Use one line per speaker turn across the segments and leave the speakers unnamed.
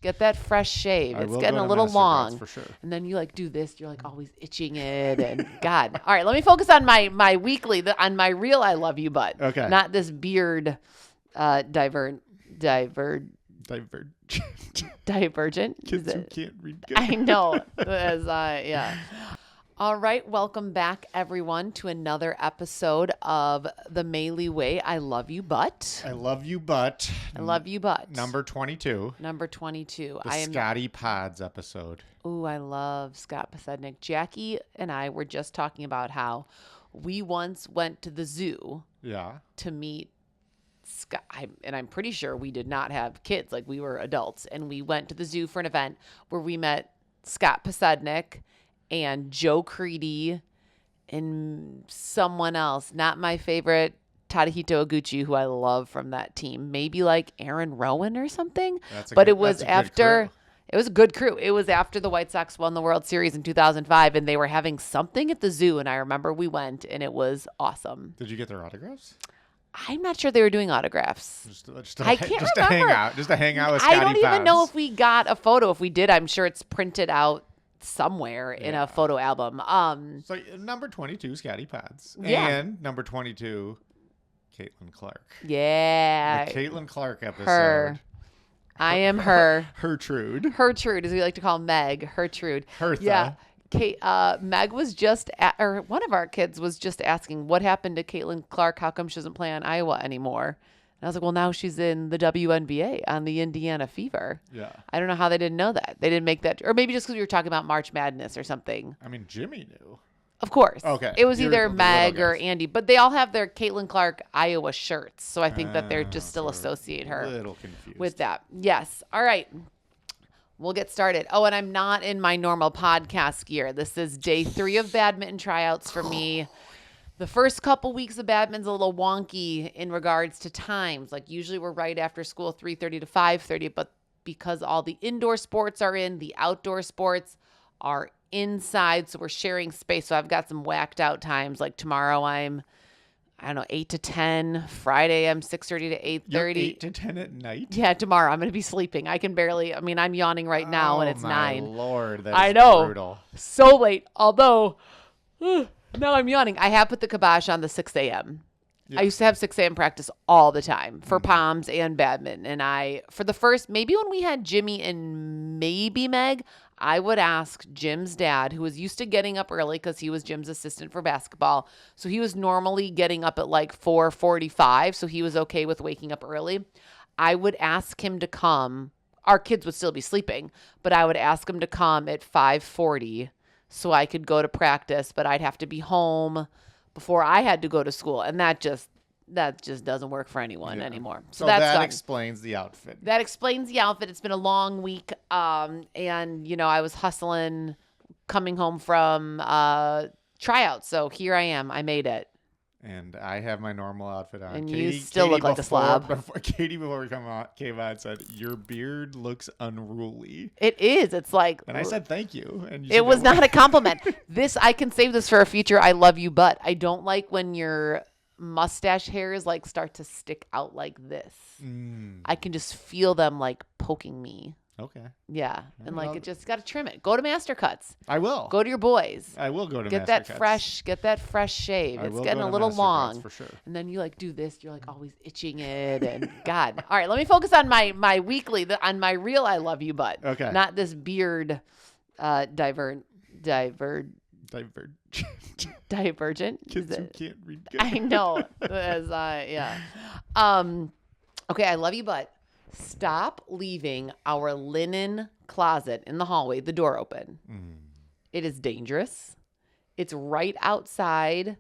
Get that fresh shave. It's getting a little long. For sure. And then you like do this. You're like always itching it. And God. All right. Let me focus on my weekly, on my real I love you butt.
Okay.
Not this beard divergent.
Kids who can't read good.
I know. Yeah. All right. Welcome back, everyone, to another episode of the Maley Way. I love you, but.
I love you, but.
I love you, but.
Number 22.
Number 22.
The Scotty Pods episode.
Ooh, I love Scott Posednik. Jackie and I were just talking about how we once went to the zoo.
Yeah.
To meet Scott. And I'm pretty sure we did not have kids. Like, we were adults. And we went to the zoo for an event where we met Scott Posednik and Joe Creedy and someone else. Not my favorite, Tadahito Oguchi, who I love from that team. Maybe like Aaron Rowan or something. It was after. It was a good crew. It was after the White Sox won the World Series in 2005, and they were having something at the zoo. And I remember we went, and it was awesome.
Did you get their autographs?
I'm not sure they were doing autographs.
Just to hang out. Just to hang out with Scotty
I don't even
Pods.
know if we got a photo. If we did, I'm sure it's printed out somewhere in a photo album.
So number 22, Scotty Pods.
Yeah.
And number 22, Caitlin Clark.
Yeah.
The Caitlin Clark episode.
Her. I am her.
Hertrude.
Hertrude, as we like to call Meg. Hertrude.
Hertha.
Yeah. Meg was just, or one of our kids was just asking, what happened to Caitlin Clark? How come she doesn't play on Iowa anymore? And I was like, well, now she's in the WNBA on the Indiana Fever.
Yeah.
I don't know how they didn't know that. They didn't make that. Or maybe just because we were talking about March Madness or something.
I mean, Jimmy knew.
Of course.
Okay.
It was either Meg or Andy. But they all have their Caitlin Clark Iowa shirts. So I think that they're just still associate her
A little confused
with that. Yes. All right. We'll get started. Oh, and I'm not in my normal podcast gear. This is day 3 of badminton tryouts for me. The first couple weeks of badminton's a little wonky in regards to times. Like usually we're right after school, 3:30 to 5:30, but because all the indoor sports are in, the outdoor sports are inside, so we're sharing space. So I've got some whacked out times. Like tomorrow I'm, 8 to 10. Friday I'm 6:30 to 8:30.
You're 8 to 10 at night?
Yeah, tomorrow I'm going to be sleeping. I can barely, I'm yawning right now and it's 9.
Oh, my Lord. That is
I know.
brutal.
So late. Although, now I'm yawning. I have put the kibosh on the 6 a.m. Yep. I used to have 6 a.m. practice all the time for POMs and badminton. And for the first, maybe when we had Jimmy and maybe Meg, I would ask Jim's dad, who was used to getting up early because he was Jim's assistant for basketball. So he was normally getting up at like 4:45. So he was okay with waking up early. I would ask him to come. Our kids would still be sleeping, but I would ask him to come at 5:40 so I could go to practice, but I'd have to be home before I had to go to school. And that just doesn't work for anyone anymore. So that
explains the outfit.
That explains the outfit. It's been a long week. And I was hustling coming home from tryouts. So here I am. I made it.
And I have my normal outfit on.
And you still look like a slob.
Katie, before we came on, said, your beard looks unruly.
It is. It's like.
And I said, thank you. And
it was not a compliment. I can save this for a future I love you, but I don't like when your mustache hairs like start to stick out like this. I can just feel them like poking me.
Okay.
Yeah. And it just got to trim it. Go to Master Cuts.
I will.
Go to your boys.
I will go to
Get
Master
Cuts. Get that fresh shave. It's getting a little long.
For sure.
And then you like do this. You're like always itching it. And God. All right. Let me focus on my weekly, on my real I love you butt.
Okay.
Not this divergent.
Kids who can't read good.
I know. Yeah. Okay. I love you, but stop leaving our linen closet in the hallway, the door open. It is dangerous. It's right outside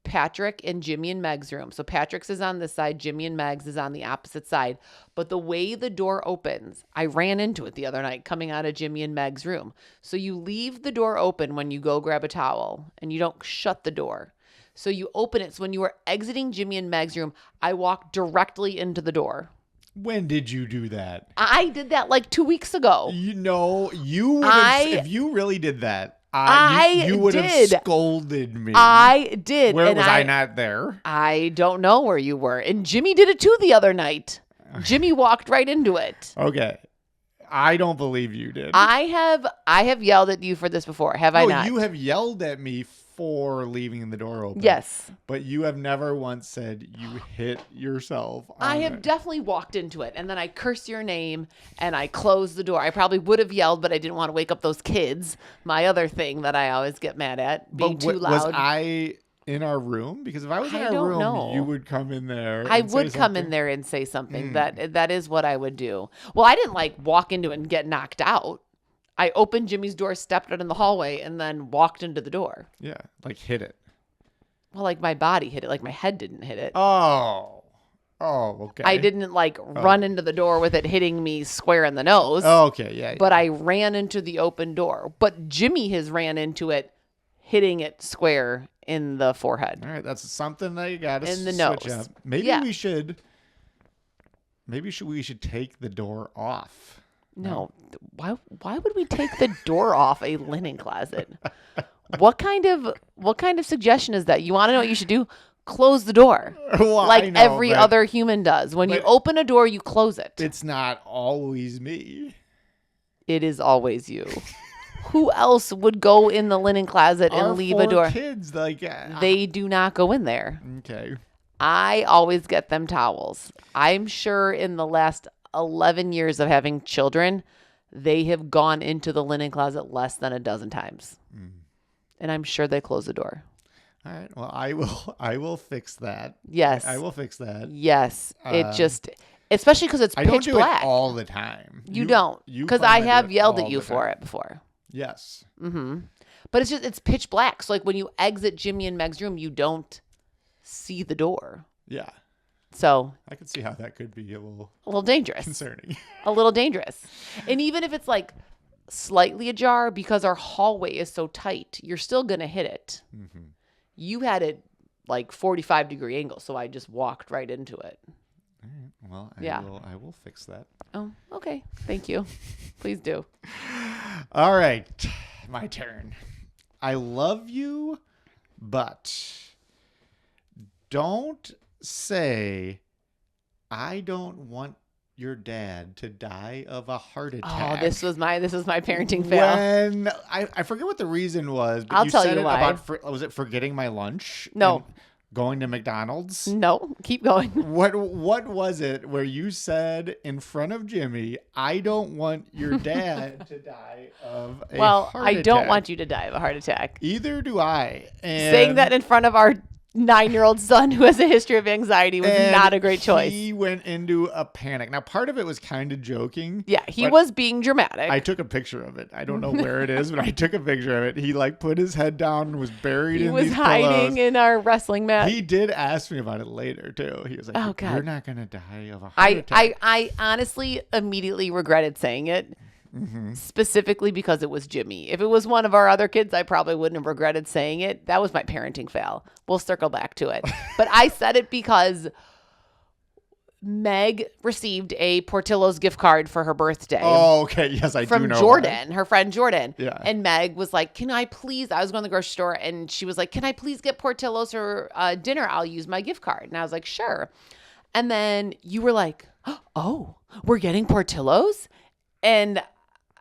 Patrick and Jimmy and Meg's room. So Patrick's is on this side, Jimmy and Meg's is on the opposite side. But the way the door opens, I ran into it the other night coming out of Jimmy and Meg's room. So you leave the door open when you go grab a towel and you don't shut the door. So you open it. So when you were exiting Jimmy and Meg's room, I walked directly into the door.
When did you do that?
I did that like 2 weeks ago.
You would have, if you really did that, you would have scolded me.
I did.
Where was I not there?
I don't know where you were. And Jimmy did it too the other night. Jimmy walked right into it.
Okay. I don't believe you did.
I have yelled at you for this before, have I not?
You have yelled at me for leaving the door open.
Yes.
But you have never once said you hit yourself.
I have definitely walked into it, and then I cursed your name, and I closed the door. I probably would have yelled, but I didn't want to wake up those kids. My other thing that I always get mad at, being too loud.
Was I in our room? Because if I was in our room, you would come in there.
I would come in there and say something. That is what I would do. Well, I didn't like walk into it and get knocked out. I opened Jimmy's door, stepped out in the hallway, and then walked into the door.
Yeah, like hit it.
Well, like my body hit it, like my head didn't hit it.
Oh, okay.
I didn't like run into the door with it hitting me square in the nose.
Oh, okay, yeah.
But I ran into the open door. But Jimmy has ran into it, hitting it square in the forehead.
All right, that's something that you got to
in the
switch
nose.
up. Maybe we should take the door off.
No. Why would we take the door off a linen closet? What kind of suggestion is that? You want to know what you should do? Close the door.
Well,
like every other human does. When you open a door, you close it.
It's not always me.
It is always you. Who else would go in the linen closet and leave a door?
Kids,
they do not go in there.
Okay.
I always get them towels. I'm sure in the last 11 years of having children, they have gone into the linen closet less than a dozen times. And I'm sure they close the door.
All right. Well, I will fix that.
Yes.
I will fix that.
Yes. It just, especially because it's pitch black.
I don't do it all the time.
You don't. Because I have yelled at you for it before.
Yes.
Mm-hmm. But it's pitch black. So like when you exit Jimmy and Meg's room, you don't see the door.
Yeah.
So
I can see how that could be a
little dangerous.
Concerning.
A little dangerous. And even if it's like slightly ajar, because our hallway is so tight, you're still going to hit it. Mm-hmm. You had it like 45-degree angle, so I just walked right into it.
All right. Well, I will fix that.
Oh, okay. Thank you. Please do.
All right. My turn. I love you, but don't say, I don't want your dad to die of a heart attack.
Oh, this was my parenting fail.
When I forget what the reason was, but
I'll tell you why.
Was it forgetting my lunch?
No.
Going to McDonald's?
No, keep going.
What was it where you said in front of Jimmy, I don't want your dad to die of a heart attack? Well,
I don't want you to die of a heart attack.
Either do I. And
saying that in front of our 9-year-old son who has a history of anxiety was not a great choice.
He went into a panic. Now, part of it was kind of joking.
Yeah, he was being dramatic.
I took a picture of it. I don't know where it is, but I took a picture of it. He put his head down and was buried in these pillows. He was hiding
in our wrestling mat.
He did ask me about it later, too. He was like,
oh, God.
You're not going to die of a heart attack.
I honestly immediately regretted saying it. Mm-hmm. Specifically because it was Jimmy. If it was one of our other kids, I probably wouldn't have regretted saying it. That was my parenting fail. We'll circle back to it. But I said it because Meg received a Portillo's gift card for her birthday.
Oh, okay. Yes, I do know.
From Jordan, her friend Jordan.
Yeah.
And Meg was like, can I please, I was going to the grocery store and she was like, can I please get Portillo's for dinner? I'll use my gift card. And I was like, sure. And then you were like, oh, we're getting Portillo's? And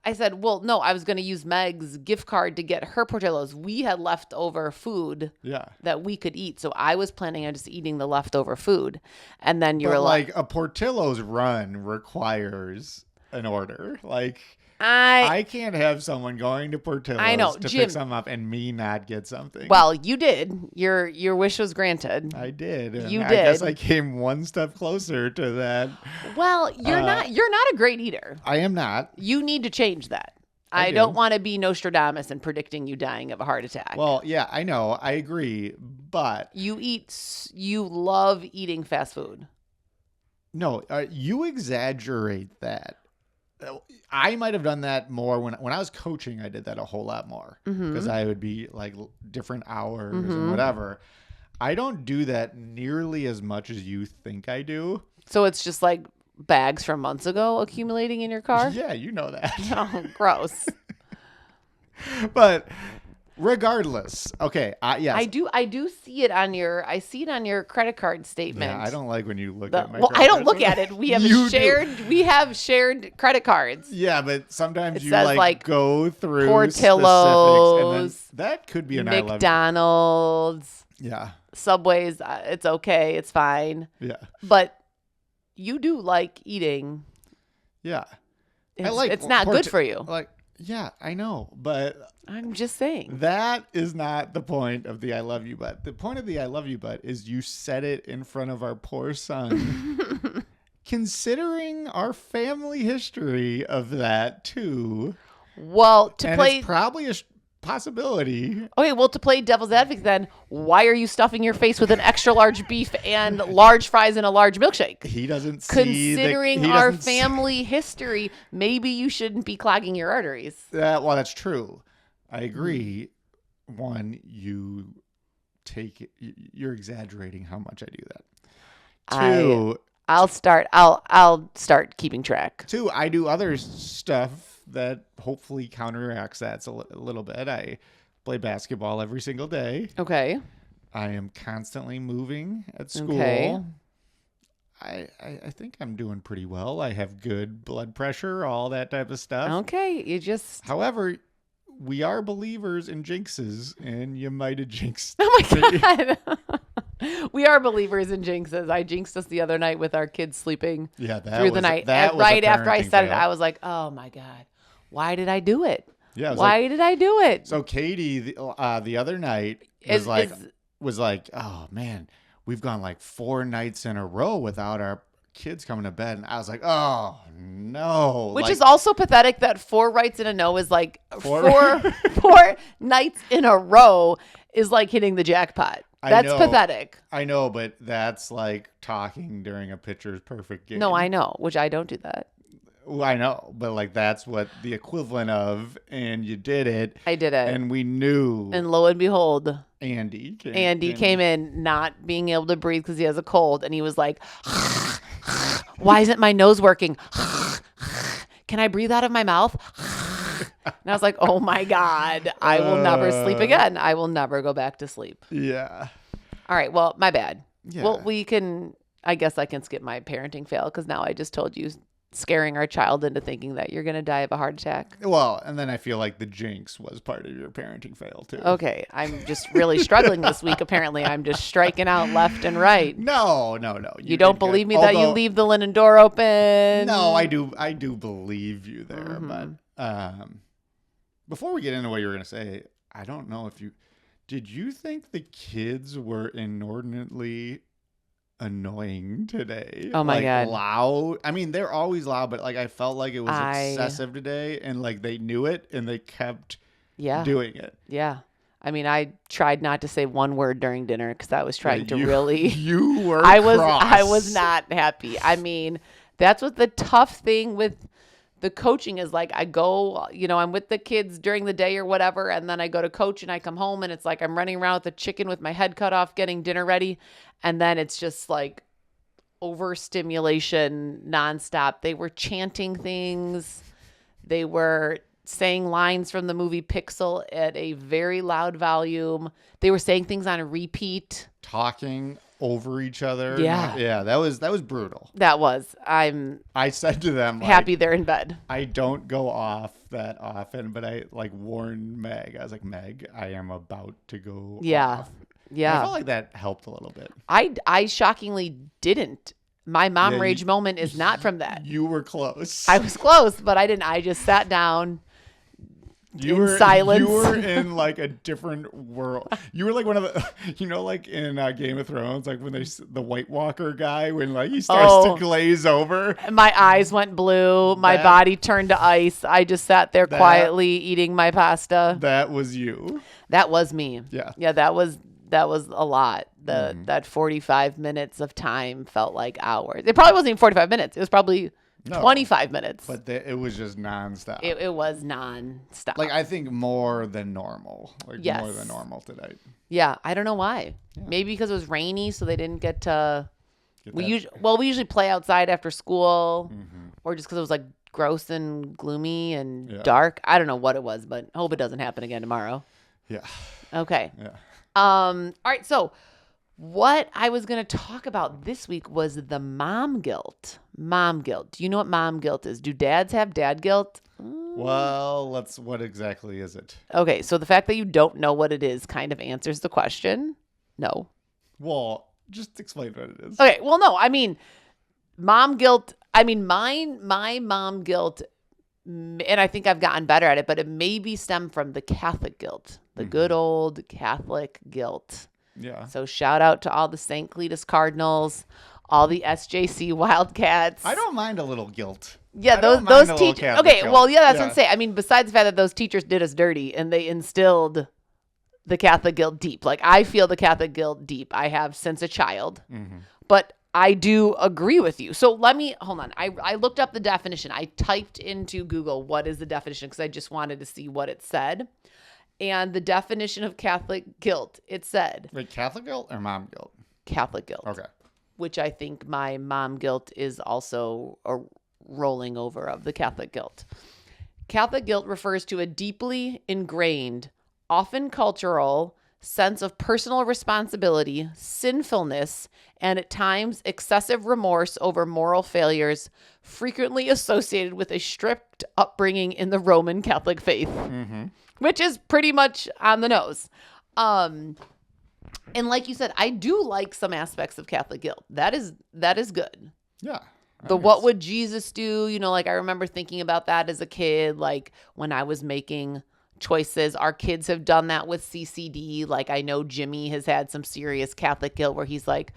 I said, well, no, I was going to use Meg's gift card to get her Portillo's. We had leftover food that we could eat. So I was planning on just eating the leftover food. And then you were like,
a Portillo's run requires an order. I can't have someone going to Portillo's to pick something up and me not get something.
Well, you did. Your wish was granted.
I did.
You did.
I guess I came one step closer to that.
Well, you're not a great eater.
I am not.
You need to change that. I don't want to be Nostradamus and predicting you dying of a heart attack.
Well, yeah, I know. I agree. But
you love eating fast food.
No, you exaggerate that. I might have done that more when I was coaching. I did that a whole lot more because I would be different hours and whatever. I don't do that nearly as much as you think I do.
So it's just like bags from months ago accumulating in your car?
Yeah, you know that.
Oh, gross.
But Regardless. Okay. Yes.
I do see it on your. I see it on your credit card statement.
Yeah, I don't like when you look at my
Well,
credit
I don't
cards.
look at it. We have
You
shared.
do.
We have shared credit cards.
Yeah, but sometimes
It
you
says, like,
go through
Portillo's,
specifics, and then that could be an I love you.
McDonald's,
Yeah.
Subways. It's okay. It's fine.
Yeah.
But you do like eating.
Yeah.
It's not good for you.
Yeah, I know, but
I'm just saying.
that is not the point of the I love you but. The point of the I love you but is you said it in front of our poor son. Considering our family history of that too.
Well,
It's probably a possibility.
Okay, well, to play devil's advocate then, why are you stuffing your face with an extra large beef and large fries and a large milkshake?
He doesn't see
Considering our family history, maybe you shouldn't be clogging your arteries.
Well, that's true. I agree. One, you're exaggerating how much I do that. Two,
I'll start keeping track.
Two, I do other stuff that hopefully counteracts that a little bit. I play basketball every single day.
Okay.
I am constantly moving at school.
Okay.
I think I'm doing pretty well. I have good blood pressure, all that type of stuff.
Okay.
However, we are believers in jinxes, and you might have jinxed.
Oh my God. We are believers in jinxes. I jinxed us the other night with our kids sleeping through the night. Right after I said it, I was like, oh my God, why did I do it?
Yeah.
Why did I do it?
So Katie, the other night was like, oh man, we've gone like 4 nights in a row without our kids coming to bed. And I was like, oh no.
Which is also pathetic that 4 rights in a no is like four nights in a row is like hitting the jackpot. That's pathetic.
I know, but that's like talking during a pitcher's perfect game.
No, I know, which I don't do that.
Well, I know, but like that's what the equivalent of, and you did it.
I did it.
And we knew.
And lo and behold,
Andy
came in not being able to breathe because he has a cold, and he was like, why isn't my nose working? Can I breathe out of my mouth? And I was like, oh my God, I will never sleep again. I will never go back to sleep.
Yeah.
All right. Well, my bad.
Yeah.
Well, I guess I can skip my parenting fail because now I just told you scaring our child into thinking that you're going to die of a heart attack.
Well, and then I feel like the jinx was part of your parenting fail too.
Okay. I'm just really struggling this week. Apparently, I'm just striking out left and right.
No.
You don't believe me that you leave the linen door open?
No, I do believe you there. Mm-hmm. But before we get into what you were going to say, I don't know if did you think the kids were inordinately annoying today?
Oh my God.
Loud. I mean, they're always loud, but like I felt like it was excessive today, and like they knew it and they kept doing it.
Yeah. I mean, I tried not to say one word during dinner because I was trying to really.
You were.
I was not happy. I mean, that's what the tough thing with the coaching is like. I go, I'm with the kids during the day or whatever, and then I go to coach and I come home and it's like I'm running around with a chicken with my head cut off getting dinner ready. And then it's just like overstimulation nonstop. They were chanting things. They were saying lines from the movie Pixel at a very loud volume. They were saying things on a repeat.
Talking over each other.
Yeah.
Yeah, that was brutal.
That was.
I said to them,
happy they're in bed.
I don't go off that often, but I warned Meg. I was like, Meg, I am about to go off. Yeah. I felt like that helped a little bit.
I shockingly didn't. My mom rage moment is not from that.
You were close.
I was close, but I didn't. I just sat down in silence.
You were in like a different world. You were like one of the, like in Game of Thrones, like when there's the White Walker guy, when like he starts to glaze over.
My eyes went blue. My body turned to ice. I just sat there quietly eating my pasta.
That was you.
That was me.
Yeah.
Yeah, that was a lot. That 45 minutes of time felt like hours. It probably wasn't even 45 minutes. It was probably 25 minutes.
But it was just nonstop.
It was nonstop.
Like I think more than normal. More than normal today.
Yeah, I don't know why. Yeah. Maybe because it was rainy, so they didn't get to. We usually play outside after school, or just because it was like gross and gloomy and dark. I don't know what it was, but hope it doesn't happen again tomorrow.
Yeah.
Okay.
Yeah.
All right. So what I was going to talk about this week was the mom guilt. Mom guilt. Do you know what mom guilt is? Do dads have dad guilt?
Well, what exactly is it?
Okay. So the fact that you don't know what it is kind of answers the question. No.
Well, just explain what it is.
Okay. Well, no. I mean, mom guilt. I mean, my mom guilt, and I think I've gotten better at it, but it maybe stemmed from the Catholic guilt, the good old Catholic guilt.
Yeah.
So shout out to all the St. Cletus Cardinals, all the SJC Wildcats.
I don't mind a little guilt.
Yeah,
I don't mind
those
a little
teachers.
Catholic
Okay,
guilt.
well, yeah, that's what
Yeah.
I'm saying. I mean, besides the fact that those teachers did us dirty and they instilled the Catholic guilt deep. Like, I feel the Catholic guilt deep. I have since a child.
Mm-hmm.
But I do agree with you. So hold on. I looked up the definition. I typed into Google, what is the definition? Because I just wanted to see what it said. And the definition of Catholic guilt, it said.
Wait, Catholic guilt or mom guilt?
Catholic guilt.
Okay.
Which I think my mom guilt is also a rolling over of the Catholic guilt. Catholic guilt refers to a deeply ingrained, often cultural, sense of personal responsibility, sinfulness, and at times excessive remorse over moral failures, frequently associated with a strict upbringing in the Roman Catholic faith, which is pretty much on the nose. And like you said, I do like some aspects of Catholic guilt. That is good.
Yeah.
The what would Jesus do? You know, like I remember thinking about that as a kid, like when I was making choices. Our kids have done that with CCD. Like I know Jimmy has had some serious Catholic guilt where he's like,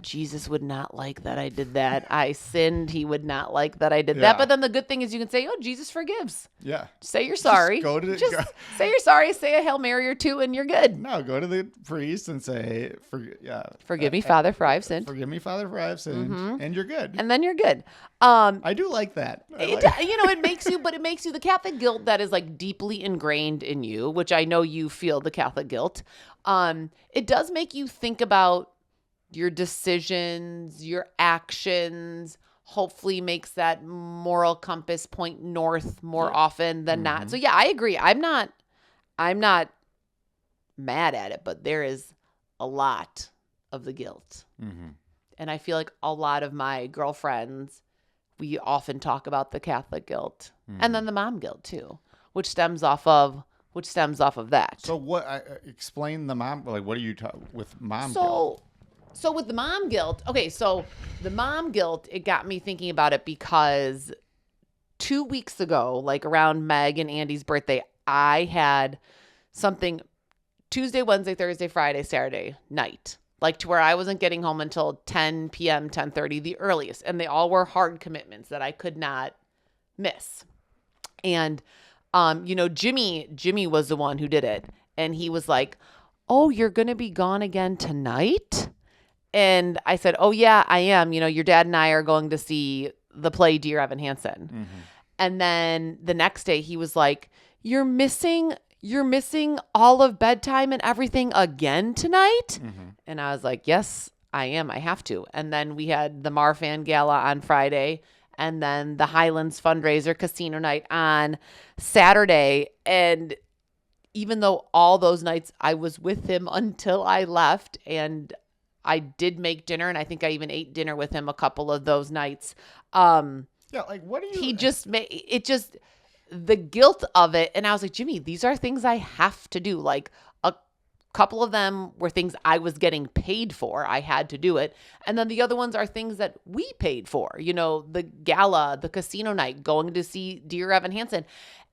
Jesus would not like that I did that. I sinned. He would not like that I did
Yeah.
that. But then the good thing is you can say, Jesus forgives.
Yeah.
Say you're sorry.
Go to
say you're sorry. Say a Hail Mary or two and you're good.
No, go to the priest and say,
Forgive me, Father, for I've sinned.
Forgive me, Father, for I've sinned, and you're good.
And then you're good.
I do like that.
It makes you, but it makes you the Catholic guilt that is like deeply ingrained in you, which I know you feel the Catholic guilt. It does make you think about your decisions, your actions, hopefully makes that moral compass point north more often than not. So yeah, I agree. I'm not mad at it, but there is a lot of the guilt. And I feel like a lot of my girlfriends, we often talk about the Catholic guilt and then the mom guilt too, which stems off of that.
So what? Explain the mom. Like, what are you with mom guilt?
So with the mom guilt, okay, so the mom guilt, it got me thinking about it because 2 weeks ago, like around Meg and Andy's birthday, I had something Tuesday, Wednesday, Thursday, Friday, Saturday night, like to where I wasn't getting home until 10 p.m., 10:30, the earliest. And they all were hard commitments that I could not miss. And, Jimmy was the one who did it. And he was like, "Oh, you're going to be gone again tonight?" And I said, "Oh, yeah, I am. Your dad and I are going to see the play Dear Evan Hansen." And then the next day he was like, You're missing all of bedtime and everything again tonight? And I was like, yes, I am. I have to. And then we had the Marfan Gala on Friday and then the Highlands fundraiser casino night on Saturday. And even though all those nights I was with him until I left, and I did make dinner, and I think I even ate dinner with him a couple of those nights.
Yeah, like what do you?
He just made it just the guilt of it, and I was like, Jimmy, these are things I have to do. Like a couple of them were things I was getting paid for. I had to do it, and then the other ones are things that we paid for. The gala, the casino night, going to see Dear Evan Hansen,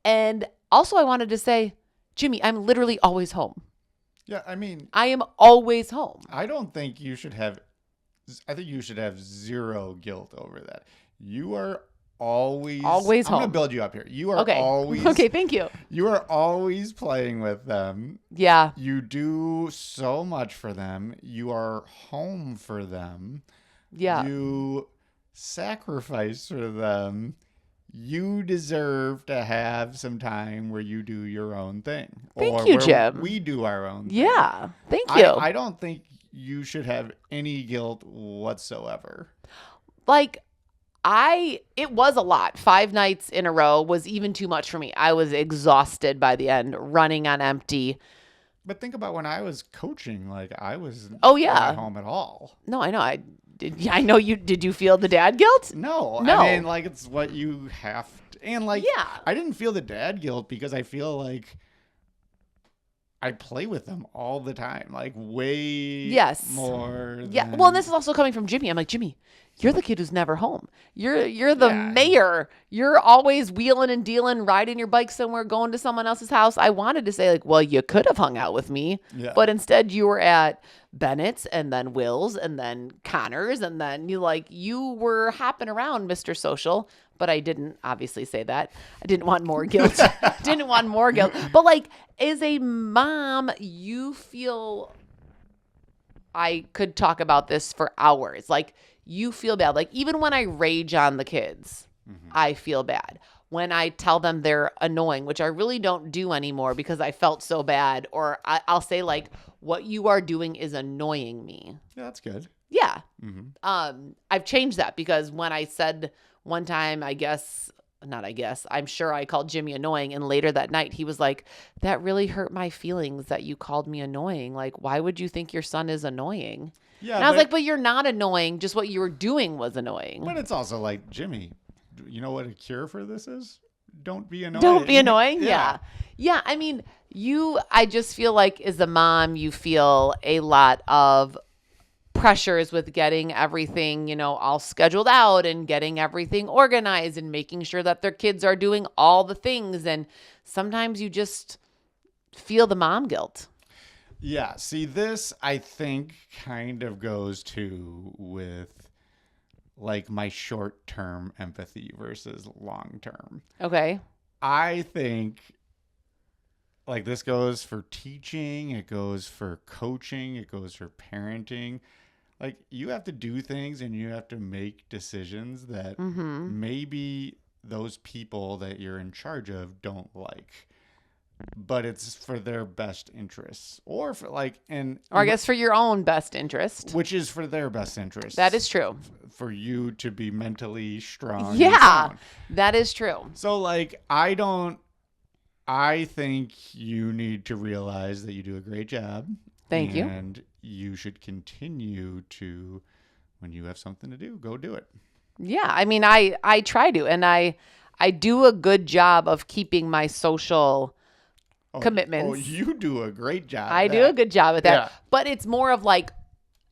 and also I wanted to say, Jimmy, I'm literally always home.
Yeah, I mean,
I am always home.
I don't think you should have. I think you should have zero guilt over that. You are always
home.
I'm going to build you up here. You are always
okay. Thank you.
You are always playing with them.
Yeah.
You do so much for them. You are home for them.
Yeah.
You sacrifice for them. You deserve to have some time where you do your own thing.
Thank you, Jim.
We do our own thing.
Yeah. Thank you.
I don't think you should have any guilt whatsoever.
Like, It was a lot. 5 nights in a row was even too much for me. I was exhausted by the end, running on empty.
But think about when I was coaching, like I was
Oh, yeah.
not at home at all.
No, I know. I know you. Did you feel the dad guilt?
No.
No.
I mean, like it's what you have to, and like,
Yeah.
I didn't feel the dad guilt because I feel like I play with them all the time, like way more.
Yeah.
Than...
Well, and this is also coming from Jimmy. I'm like, Jimmy, you're the kid who's never home. You're the mayor. You're always wheeling and dealing, riding your bike somewhere, going to someone else's house. I wanted to say like, well, you could have hung out with me, but instead you were at Bennett's and then Will's and then Connor's and then you were hopping around, Mr. Social. But I didn't obviously say that. I didn't want more guilt. Didn't want more guilt. But like, as a mom, you feel, I could talk about this for hours. Like, you feel bad. Like, even when I rage on the kids, I feel bad. When I tell them they're annoying, which I really don't do anymore because I felt so bad. Or I'll say like, what you are doing is annoying me.
Yeah, that's good.
Yeah. I've changed that because when I said one time, I'm sure I called Jimmy annoying. And later that night, he was like, that really hurt my feelings that you called me annoying. Like, why would you think your son is annoying? Yeah, and I was like, but you're not annoying. Just what you were doing was annoying.
But it's also like, Jimmy, you know what a cure for this is? Don't be annoying.
Don't be annoying. Yeah. I mean, I just feel like as a mom, you feel a lot of pressures with getting everything, all scheduled out and getting everything organized and making sure that their kids are doing all the things. And sometimes you just feel the mom guilt.
Yeah. See, this I think kind of goes to with like my short-term empathy versus long-term.
Okay.
I think like this goes for teaching, it goes for coaching, it goes for parenting. Like, you have to do things and you have to make decisions that maybe those people that you're in charge of don't like, but it's for their best interests or for or
I guess for your own best interest,
which is for their best interest.
That is true.
For you to be mentally strong.
Yeah, that is true.
So like, I think you need to realize that you do a great job.
Thank you.
And you should continue to, when you have something to do, go do it.
Yeah. I mean, I try to, and I do a good job of keeping my social commitments.
Oh, you do a great job.
I do a good job at that.
Yeah.
But it's more of like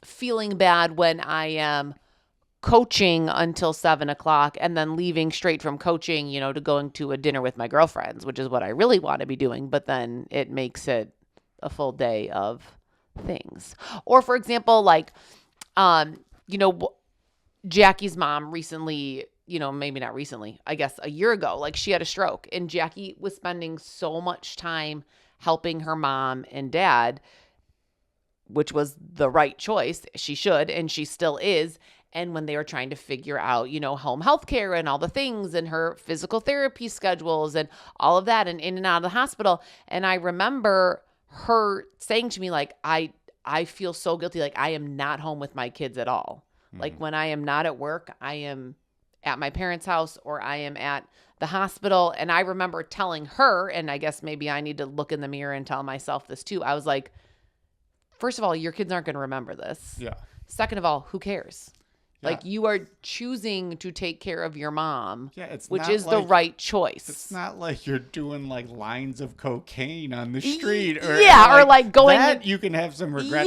feeling bad when I am coaching until 7:00 and then leaving straight from coaching, to going to a dinner with my girlfriends, which is what I really want to be doing. But then it makes it a full day of things. Or for example, like, Jackie's mom recently, maybe not recently, I guess a year ago, like she had a stroke and Jackie was spending so much time helping her mom and dad, which was the right choice. She should, and she still is. And when they were trying to figure out, home health care and all the things and her physical therapy schedules and all of that and in and out of the hospital. And I remember her saying to me, like, I feel so guilty. Like, I am not home with my kids at all. Like, when I am not at work, I am at my parents' house or I am at the hospital. And I remember telling her, and I guess maybe I need to look in the mirror and tell myself this too. I was like, first of all, your kids aren't going to remember this.
Yeah.
Second of all, who cares?
Yeah.
Like, you are choosing to take care of your mom, which is
the
the right choice.
It's not like you're doing like lines of cocaine on the street, or
going.
That you can have some regret.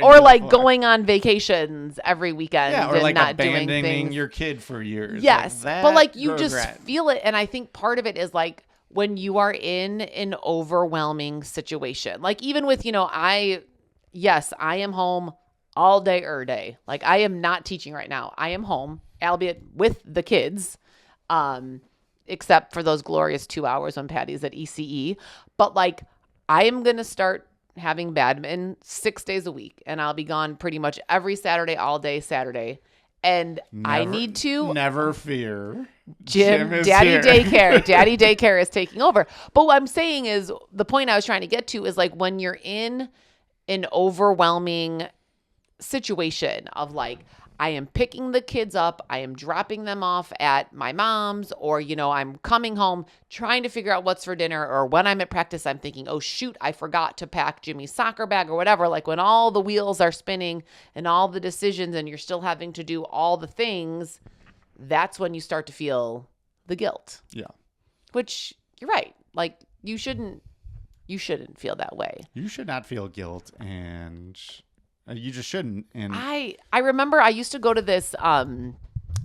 Or like going on vacations every weekend.
Or like
not
abandoning your kid for years.
Yes, but like you just feel it, and I think part of it is like when you are in an overwhelming situation. Like even with I am home all day. Like, I am not teaching right now. I am home, albeit with the kids, except for those glorious 2 hours when Patty's at ECE. But like, I am going to start having badminton 6 days a week, and I'll be gone pretty much every Saturday, all day Saturday. And I need to.
Never fear.
Jim Daddy Daycare. Daddy Daycare is taking over. But what I'm saying is, the point I was trying to get to is like when you're in an overwhelming situation of like, I am picking the kids up. I am dropping them off at my mom's, or, I'm coming home trying to figure out what's for dinner. Or when I'm at practice, I'm thinking, oh, shoot, I forgot to pack Jimmy's soccer bag or whatever. Like when all the wheels are spinning and all the decisions and you're still having to do all the things, that's when you start to feel the guilt.
Yeah.
Which you're right. Like you shouldn't feel that way.
You should not feel guilt, and you just shouldn't. And
I remember I used to go to this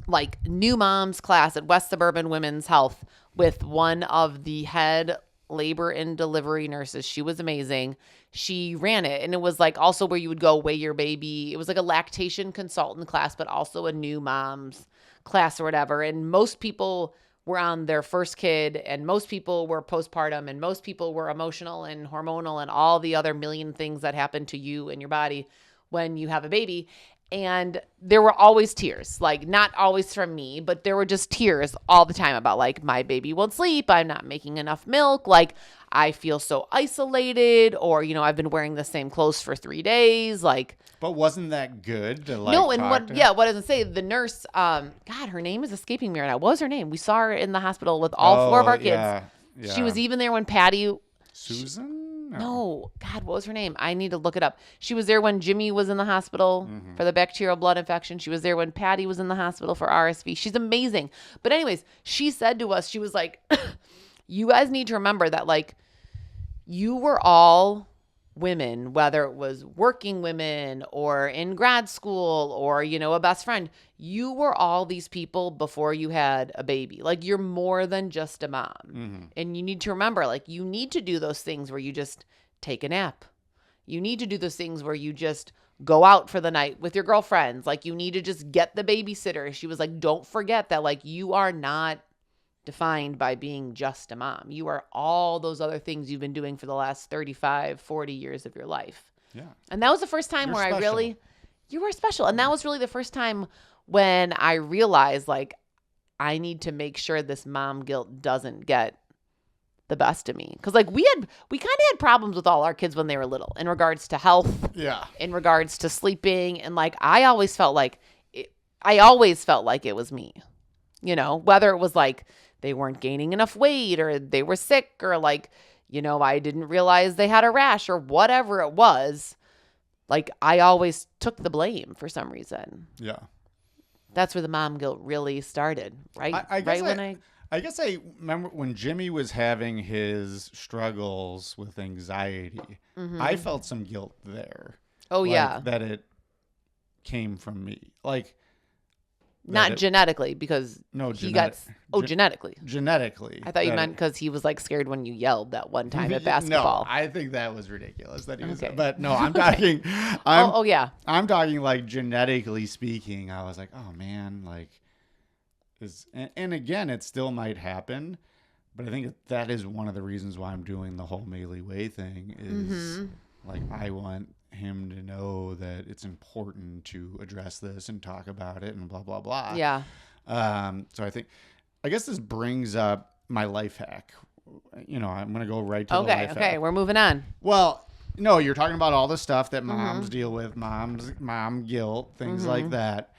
like new moms class at West Suburban Women's Health with one of the head labor and delivery nurses. She was amazing. She ran it, and it was like also where you would go weigh your baby. It was like a lactation consultant class, but also a new moms class or whatever. And most people were on their first kid, and most people were postpartum, and most people were emotional and hormonal and all the other million things that happen to you and your body when you have a baby. And there were always tears, like not always from me, but there were just tears all the time about like, my baby won't sleep. I'm not making enough milk. Like I feel so isolated, or, I've been wearing the same clothes for 3 days. Like,
but wasn't that good to like
no, and
talk
what
to?
does it say? The nurse, God, her name is escaping me right now. What was her name? We saw her in the hospital with all 4 of our kids.
Yeah,
She was even there when Patty.
Susan?
No, God, what was her name? I need to look it up. She was there when Jimmy was in the hospital for the bacterial blood infection. She was there when Patty was in the hospital for RSV. She's amazing. But anyways, she said to us, she was like, you guys need to remember that like you were all women, whether it was working women or in grad school or, a best friend, you were all these people before you had a baby. Like you're more than just a mom. And you need to remember, like you need to do those things where you just take a nap. You need to do those things where you just go out for the night with your girlfriends. Like you need to just get the babysitter. She was like, don't forget that like you are not defined by being just a mom. You are all those other things you've been doing for the last 35, 40 years of your life.
Yeah.
And that was the first time where
special.
you were special. And that was really the first time when I realized like, I need to make sure this mom guilt doesn't get the best of me. Cause like we kind of had problems with all our kids when they were little in regards to health,
Yeah.
in regards to sleeping. And like, I always felt like it was me, whether it was like, they weren't gaining enough weight or they were sick or like, I didn't realize they had a rash or whatever it was. Like I always took the blame for some reason.
Yeah.
That's where the mom guilt really started, right?
I guess I remember when Jimmy was having his struggles with anxiety, I felt some guilt there.
Oh,
like,
yeah.
That it came from me. Like,
not genetically, because genetically.
Genetically.
I thought you meant because he was like scared when you yelled that one time at basketball.
No, I think that was ridiculous that he was.
Okay.
But no, I'm talking.
Yeah.
I'm talking like genetically speaking. I was like, oh man, like, and again, it still might happen, but I think that is one of the reasons why I'm doing the whole Maley Way thing. Is like I want him to know that it's important to address this and talk about it and blah blah blah.
Yeah.
So I guess this brings up my life hack. I'm gonna go right to the life hack.
Okay, we're moving on.
Well, no, you're talking about all the stuff that moms deal with, mom guilt, things like that.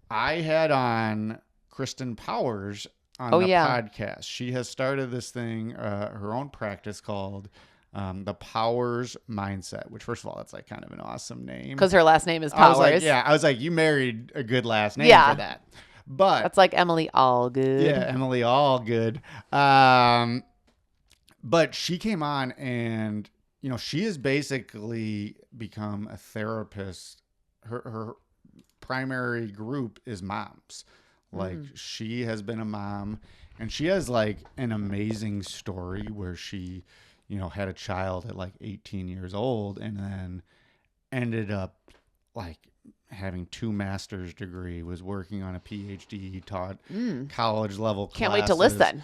I had on Kristen Powers on the podcast. She has started this thing, her own practice called the Powers Mindset, which first of all, that's like kind of an awesome name.
Because her last name is Powers.
I was like, you married a good last name for that. But
that's like Emily Allgood.
Yeah, Emily Allgood. But she came on and, she has basically become a therapist. Her primary group is moms. Like she has been a mom and she has like an amazing story where she had a child at like 18 years old and then ended up like having 2 master's degree, was working on a PhD, taught college level classes.
Can't wait to listen.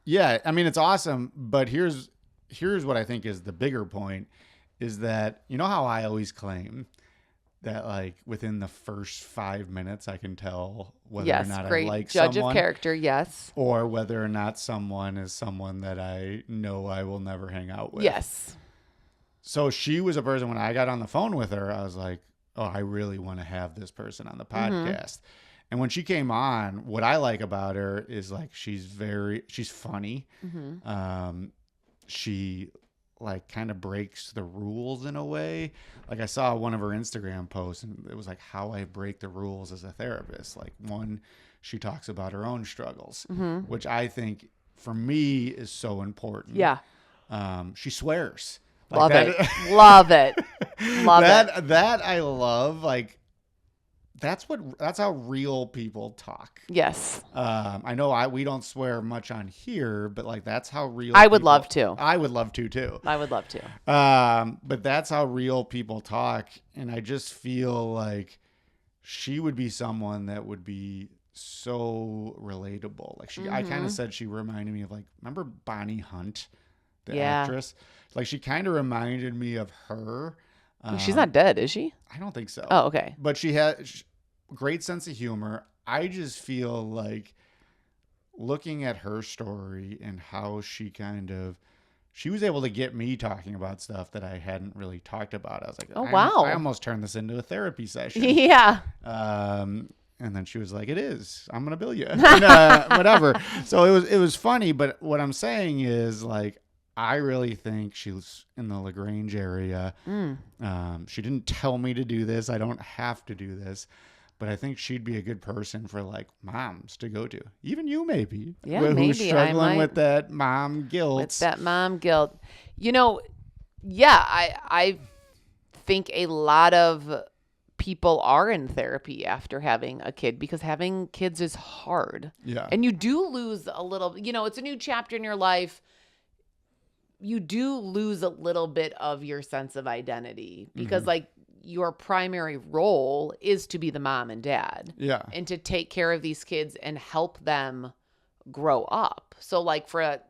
Yeah. I mean, it's awesome. But here's what I think is the bigger point is that, how I always claim that like within the first 5 minutes, I can tell whether or not I like
judge
someone.
Of character, yes.
Or whether or not someone is someone that I know I will never hang out with.
Yes.
So she was a person, when I got on the phone with her, I was like, oh, I really want to have this person on the podcast. And when she came on, what I like about her is like she's funny. She like kind of breaks the rules in a way. Like I saw one of her Instagram posts and it was like how I break the rules as a therapist. Like one, she talks about her own struggles, which I think for me is so important.
Yeah.
She swears. Like
Love
that,
it. Love it. Love it.
That I love. Like that's how real people talk.
Yes.
I know we don't swear much on here, but like that's how real
I would love to.
I would love to too.
I would love to.
But that's how real people talk. And I just feel like she would be someone that would be so relatable. Like I kind of said she reminded me of like, remember Bonnie Hunt, the actress? Like she kind of reminded me of her.
She's not dead, is she?
I don't think so.
Oh, okay.
But she has great sense of humor. I just feel like looking at her story and how she was able to get me talking about stuff that I hadn't really talked about. I was like,
oh, wow.
I almost turned this into a therapy session.
Yeah.
And then she was like, it is. I'm going to bill you. And, whatever. So it was funny. But what I'm saying is like, I really think she was in the LaGrange area. She didn't tell me to do this. I don't have to do this. But I think she'd be a good person for like moms to go to. Even you maybe.
Yeah,
who's
maybe.
struggling with that mom guilt.
With that mom guilt. You know, yeah, I think a lot of people are in therapy after having a kid because having kids is hard.
Yeah.
And you do lose a little, it's a new chapter in your life. You do lose a little bit of your sense of identity because like your primary role is to be the mom and dad.
Yeah.
And to take care of these kids and help them grow up. So like for a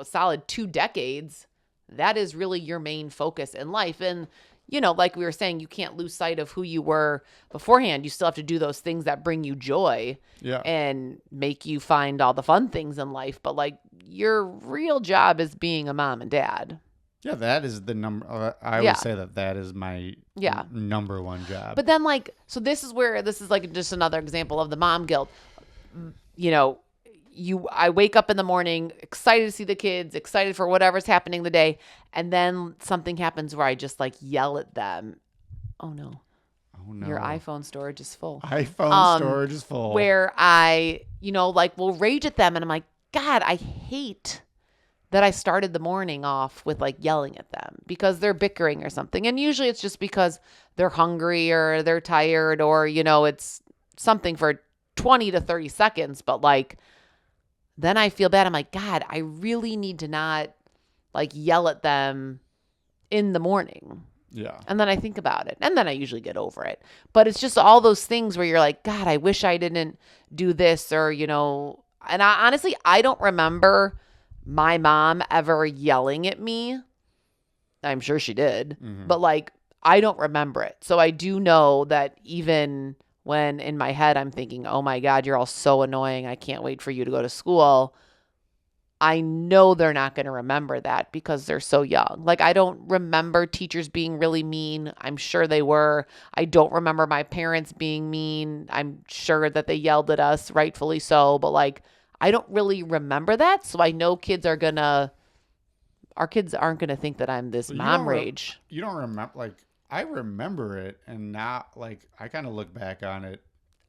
solid 2 decades, that is really your main focus in life. And, like we were saying, you can't lose sight of who you were beforehand. You still have to do those things that bring you joy and make you find all the fun things in life. But like your real job is being a mom and dad.
Yeah, that is the number. I would say that is my number one job.
But then so this is like just another example of the mom guilt. I wake up in the morning excited to see the kids, excited for whatever's happening the day. And then something happens where I just like yell at them. Oh no. Your iPhone storage is full.
Storage is full.
Where I, will rage at them. And I'm like, God, I hate that I started the morning off with like yelling at them because they're bickering or something. And usually it's just because they're hungry or they're tired or, it's something for 20 to 30 seconds. But like, then I feel bad. I'm like, God, I really need to not like yell at them in the morning.
Yeah.
And then I think about it and then I usually get over it. But it's just all those things where you're like, God, I wish I didn't do this or, and honestly, I don't remember my mom ever yelling at me. I'm sure she did, but like, I don't remember it. So I do know that even when in my head, I'm thinking, oh my God, you're all so annoying. I can't wait for you to go to school. I know they're not going to remember that because they're so young. Like, I don't remember teachers being really mean. I'm sure they were. I don't remember my parents being mean. I'm sure that they yelled at us, rightfully so. But like, I don't really remember that. So I know our kids aren't going to think that I'm this mom rage.
You don't remember, like, I remember it and not like, I kind of look back on it.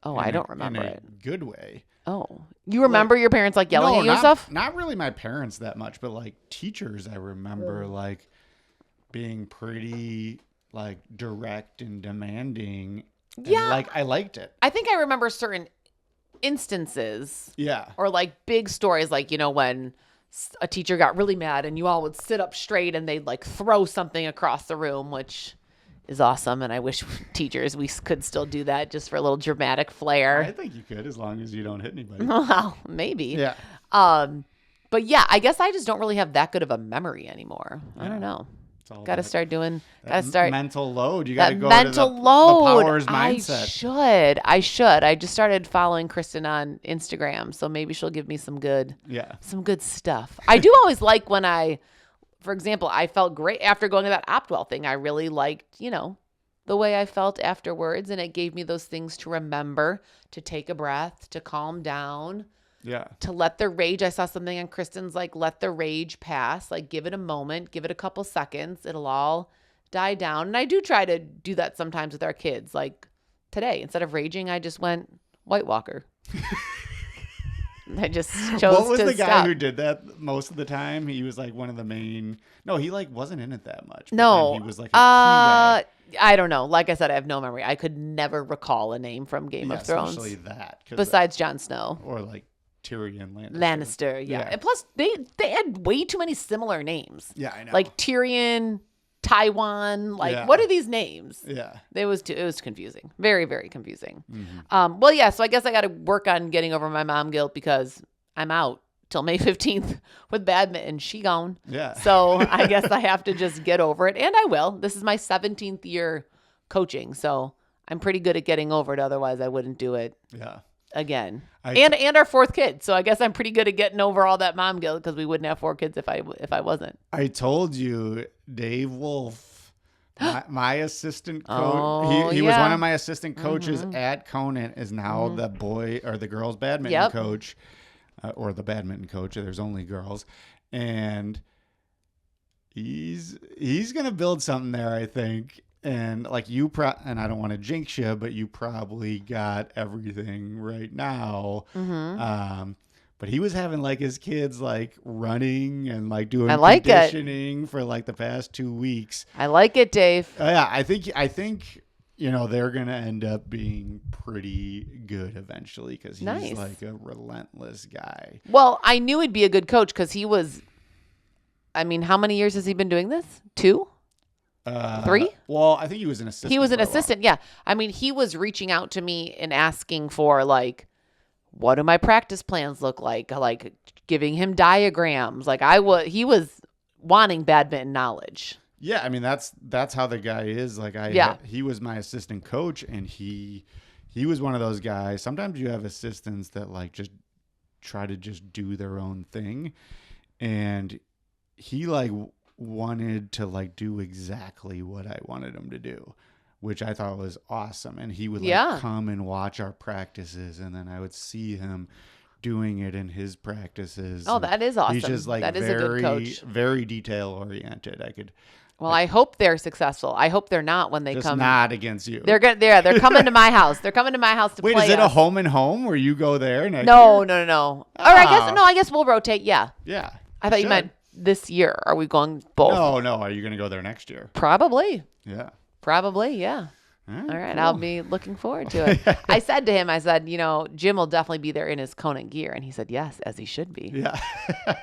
Oh, I don't remember it.
Good way.
Oh, you remember your parents like yelling at you and stuff?
Not really my parents that much, but like teachers, I remember like being pretty like direct and demanding.
Yeah.
And, like I liked it.
I think I remember certain instances.
Yeah.
Or like big stories, like, when a teacher got really mad and you all would sit up straight and they'd like throw something across the room, which is awesome. And I wish we could still do that just for a little dramatic flair.
I think you could, as long as you don't hit anybody.
Well, maybe.
Yeah.
But yeah, I guess I just don't really have that good of a memory anymore. I don't know. Got to start doing. Got to start
mental load. You got to go
mental
to the
load.
powers mindset.
I should. I just started following Kristen on Instagram, so maybe she'll give me some good stuff. I do always like when for example, I felt great after going to that Optwell thing. I really liked, the way I felt afterwards. And it gave me those things to remember, to take a breath, to calm down.
Yeah.
To let the rage. I saw something on Kristen's like, let the rage pass. Like, give it a moment, give it a couple seconds. It'll all die down. And I do try to do that sometimes with our kids. Like today, instead of raging, I just went White Walker. I just chose to
What was the guy
stop.
who did that most of the time? He was like one of the main. No, he like wasn't in it that much. But
No.
then he was like a key guy.
I don't know. Like I said, I have no memory. I could never recall a name from Game of Thrones.
Especially that.
Besides Jon Snow.
Or like Tyrion Lannister.
Lannister, yeah. And plus, they had way too many similar names.
Yeah, I know.
Like Tyrion, Taiwan. Like,
Yeah.
what are these names?
Yeah.
It was confusing. Very, very confusing. Well, yeah, so I guess I got to work on getting over my mom guilt because I'm out till May 15th with badminton. She gone.
Yeah.
So I guess I have to just get over it. And I will. This is my 17th year coaching. So I'm pretty good at getting over it. Otherwise, I wouldn't do it again. And our fourth kid. So I guess I'm pretty good at getting over all that mom guilt because we wouldn't have 4 kids if I wasn't.
I told you, Dave Wolf, my assistant coach.
Oh,
he was one of my assistant coaches at Conant. Is now the boy or the girls badminton coach, or the badminton coach. There's only girls, and he's gonna build something there, I think. And like and I don't want to jinx you, but you probably got everything right now. But he was having like his kids like running and like doing conditioning for like the past 2 weeks.
I like it, Dave.
Yeah, I think they're gonna end up being pretty good eventually because he's like a relentless guy.
Well, I knew he'd be a good coach because he was. I mean, how many years has he been doing this? 2? 3?
Well, I think he was an assistant.
He was an assistant, yeah. I mean, he was reaching out to me and asking for like, what do my practice plans look like? Like giving him diagrams. Like he was wanting badminton knowledge.
Yeah, I mean that's how the guy is. Like he was my assistant coach, and he was one of those guys. Sometimes you have assistants that like just try to just do their own thing, and he like wanted to like do exactly what I wanted him to do, which I thought was awesome. And he would like come and watch our practices, and then I would see him doing it in his practices.
Oh, that is awesome.
He's just like
that is a good coach.
Very detail oriented.
Well, I hope they're successful. I hope they're not when they
just
come.
Not against you.
They're good. They're coming to my house. They're coming to my house to play.
Wait, is it
us.
a home and home where you go there?
No. Or I guess we'll rotate. Yeah.
Yeah.
I thought you meant this year. Are we going both?
No. Are you going to go there next year?
Probably.
Yeah.
Probably. Yeah. All right.
Cool.
I'll be looking forward to it. I said to him, Jim will definitely be there in his Conant gear. And he said, yes, as he should be.
Yeah.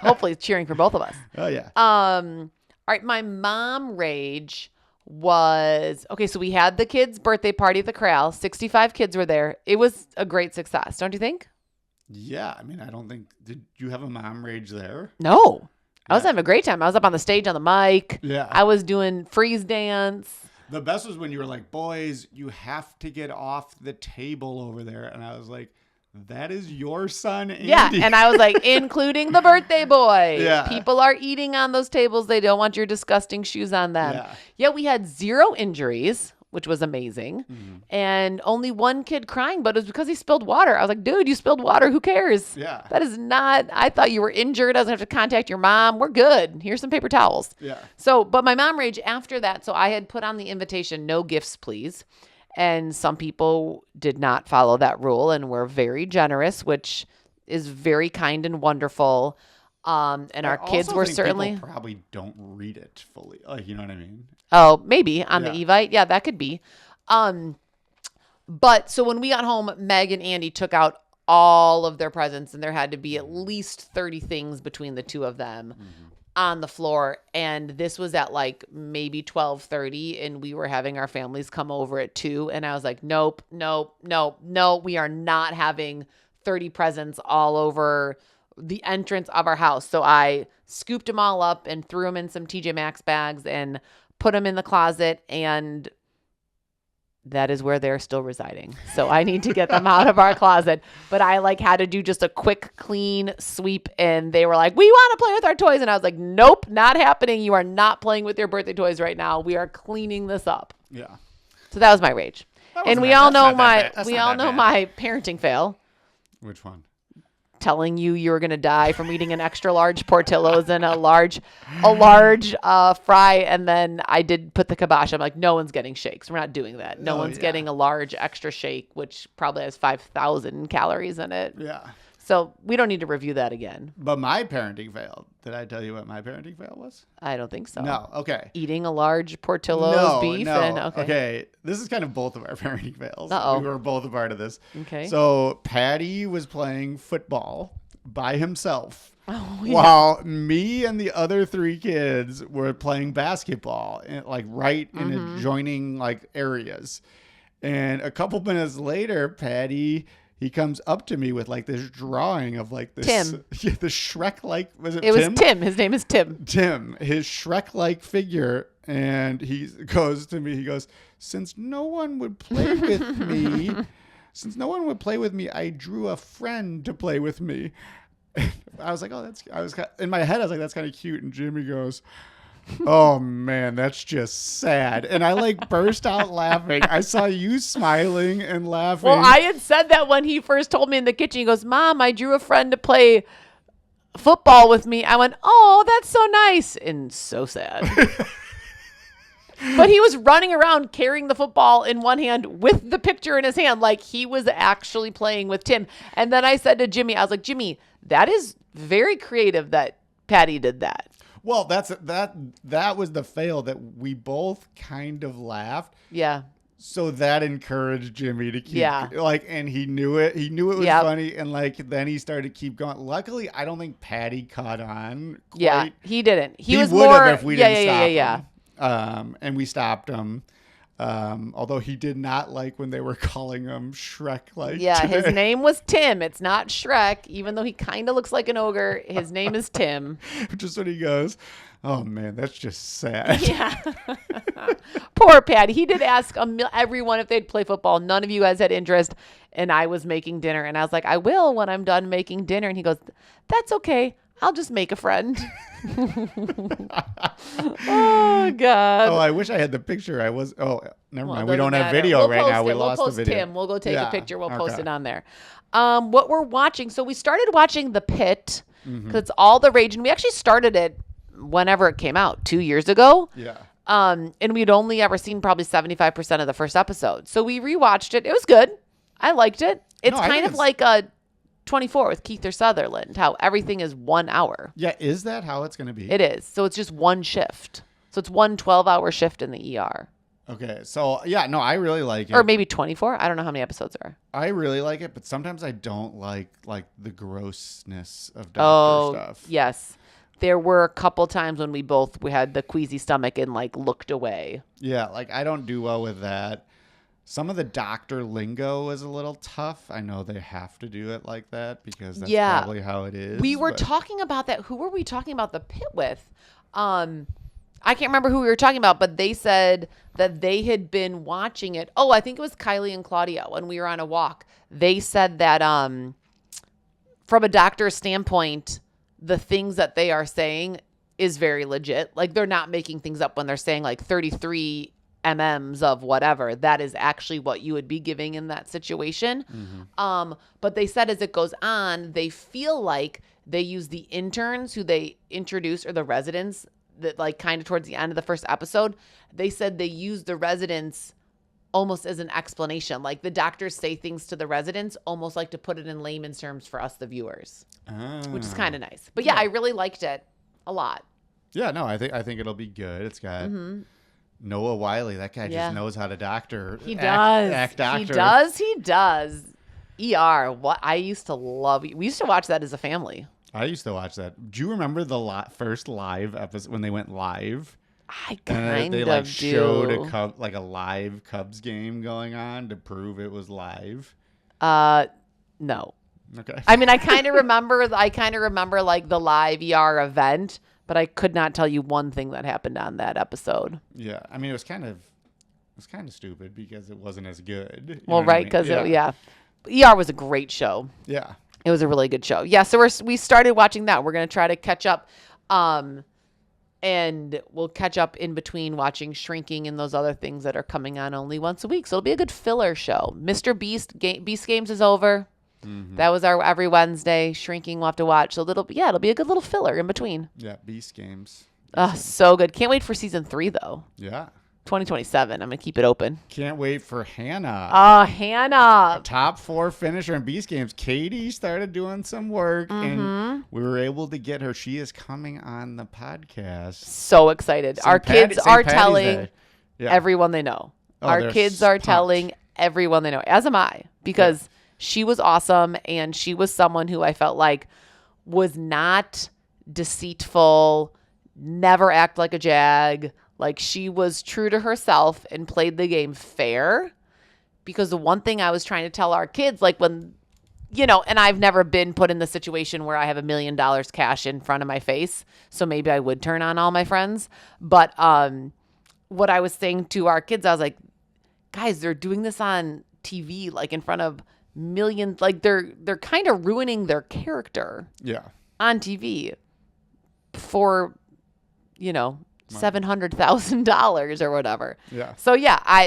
Hopefully cheering for both of us.
Oh, yeah.
All right. My mom rage was, okay, so we had the kids' birthday party at the Corral. 65 kids were there. It was a great success. Don't you think?
Yeah. I mean, did you have a mom rage there?
No. I was having a great time. I was up on the stage on the mic.
Yeah.
I was doing freeze dance.
The best was when you were like, boys, you have to get off the table over there. And I was like, that is your son, Andy.
Yeah, and I was like, including the birthday boy.
Yeah.
People are eating on those tables. They don't want your disgusting shoes on them. Yeah, we had 0 injuries, which was amazing. And only 1 kid crying, but it was because he spilled water. I was like, dude, you spilled water. Who cares?
Yeah.
That is not, I thought you were injured. I was going to have to contact your mom. We're good. Here's some paper towels.
Yeah.
So, but my mom rage after that. So I had put on the invitation, no gifts, please. And some people did not follow that rule and were very generous, which is very kind and wonderful. And our kids were certainly
people probably don't read it fully. Like, you know what I mean?
Oh, maybe on the Evite. Yeah, that could be. But so when we got home, Meg and Andy took out all of their presents, and there had to be at least 30 things between the two of them on the floor. And this was at like maybe 12:30, and we were having our families come over at 2. And I was like, nope, we are not having 30 presents all over the entrance of our house. So I scooped them all up and threw them in some TJ Maxx bags and put them in the closet, and that is where they're still residing. So I need to get them out of our closet. But I like had to do just a quick clean sweep, and they were like, we want to play with our toys. And I was like, nope, not happening. You are not playing with your birthday toys right now. We are cleaning this up.
Yeah.
So that was my rage.
That
And
wasn't
we
that-
all
that's
know
not that bad. That's not that bad.
my parenting fail.
Which one?
Telling you were going to die from eating an extra large Portillo's and a large fry. And then I did put the kibosh. I'm like, no one's getting shakes. We're not doing that. No one's getting a large extra shake, which probably has 5,000 calories in it.
Yeah.
So we don't need to review that again.
But my parenting failed. Did I tell you what my parenting fail was?
I don't think so.
No. Okay.
Eating a large Portillo's beef.
No.
And,
Okay. This is kind of both of our parenting fails.
Uh-oh.
We were both a part of this.
Okay.
So Patty was playing football by himself.
Oh, yeah.
While me and the other 3 kids were playing basketball, like right in adjoining like areas. And a couple minutes later, Patty, he comes up to me with like this drawing of like this
Tim.
Yeah, the Shrek-like, was it
It
Tim?
was Tim. His name is Tim.
Tim, his Shrek-like figure, and he goes to me, he goes, since no one would play with me, I drew a friend to play with me. I was like, in my head, I was like, that's kind of cute. And Jimmy goes, oh man, that's just sad. And I like burst out laughing. I saw you smiling and laughing.
Well, I had said that when he first told me in the kitchen. He goes, Mom, I drew a friend to play football with me. I went, oh, that's so nice and so sad. But he was running around carrying the football in one hand with the picture in his hand, like he was actually playing with Tim. And then I said to Jimmy, I was like, Jimmy, that is very creative that Patty did that.
Well, that was the fail that we both kind of laughed.
Yeah.
So that encouraged Jimmy to keep and he knew it. He knew it was funny, and like then he started to keep going. Luckily, I don't think Patty caught on quite.
Yeah, he didn't. He was
would
more
have if we didn't stop
yeah.
him. And we stopped him. Although he did not like when they were calling him Shrek.
Yeah, his name was Tim. It's not Shrek, even though he kind of looks like an ogre. His name is Tim.
Just when he goes, oh man, that's just sad.
Yeah. Poor Patty. He did ask everyone if they'd play football. None of you guys had interest. And I was making dinner. And I was like, I will when I'm done making dinner. And he goes, that's okay. I'll just make a friend. Oh, God.
Oh, I wish I had the picture. Never mind. We don't have
matter.
video right now. We
We'll
lost the
post
video.
Tim. We'll go take a picture. We'll post
Okay.
it on there. What we're watching. So we started watching The Pit because it's all the rage. And we actually started it whenever it came out 2 years ago.
Yeah.
And we'd only ever seen probably 75% of the first episode. So we rewatched it. It was good. I liked it. It's kind of like a 24 with Keith or Sutherland, how everything is 1 hour.
Yeah, is that how it's going to be?
It is. So it's just one shift. So it's one 12-hour shift in the ER.
Okay, so yeah, no, I really like it.
Or maybe 24. I don't know how many episodes there are.
I really like it, but sometimes I don't like the grossness of doctor stuff.
Yes. There were a couple times when we had the queasy stomach and like looked away.
Yeah, like I don't do well with that. Some of the doctor lingo is a little tough. I know they have to do it like that because that's probably how it is.
We were talking about that. Who were we talking about The Pit with? I can't remember who we were talking about, but they said that they had been watching it. Oh, I think it was Kylie and Claudia when we were on a walk. They said that from a doctor's standpoint, the things that they are saying is very legit. Like they're not making things up when they're saying like 33 mm's of whatever. That is actually what you would be giving in that situation. Mm-hmm. But they said as it goes on, they feel like they use the interns who they introduce or the residents that like kind of towards the end of the first episode. They said they use the residents almost as an explanation. Like the doctors say things to the residents almost like to put it in layman's terms for us, the viewers, which is kind of nice. But yeah, I really liked it a lot.
Yeah, no, I think it'll be good. It's got Noah Wiley. That guy just knows how to doctor.
He does.
Act doctor.
He does. ER. What I used to love. We used to watch that as a family.
I used to watch that. Do you remember the first live episode when they went live?
I kind
they
of
showed
do.
a live Cubs game going on to prove it was live.
No.
Okay.
I mean, I kind of remember like the live ER event, but I could not tell you one thing that happened on that episode.
Yeah, I mean, it was kind of stupid because it wasn't as good. You
Well,
know what I
right, because
mean?
ER was a great show.
Yeah.
It was a really good show. Yeah, so we started watching that. We're gonna try to catch up. And we'll catch up in between watching Shrinking and those other things that are coming on only once a week. So it'll be a good filler show. Mr. Beast Games is over. That was our every Wednesday. Shrinking we'll have to watch. So it'll be a good little filler in between.
Yeah, Beast Games.
So good. Can't wait for season 3 though.
Yeah.
2027. I'm going to keep it open.
Can't wait for Hannah.
Hannah.
Top 4 finisher in Beast Games. Katie started doing some work and we were able to get her. She is coming on the podcast.
So excited. Our kids are telling everyone they know. Our kids are telling everyone they know, as am I, because she was awesome and she was someone who I felt like was not deceitful, never act like a jag. Like she was true to herself and played the game fair, because the one thing I was trying to tell our kids, like when, and I've never been put in the situation where I have $1 million cash in front of my face. So maybe I would turn on all my friends. But what I was saying to our kids, I was like, guys, they're doing this on TV, like in front of millions, like they're kind of ruining their character on TV for, $700,000 or whatever. Yeah. So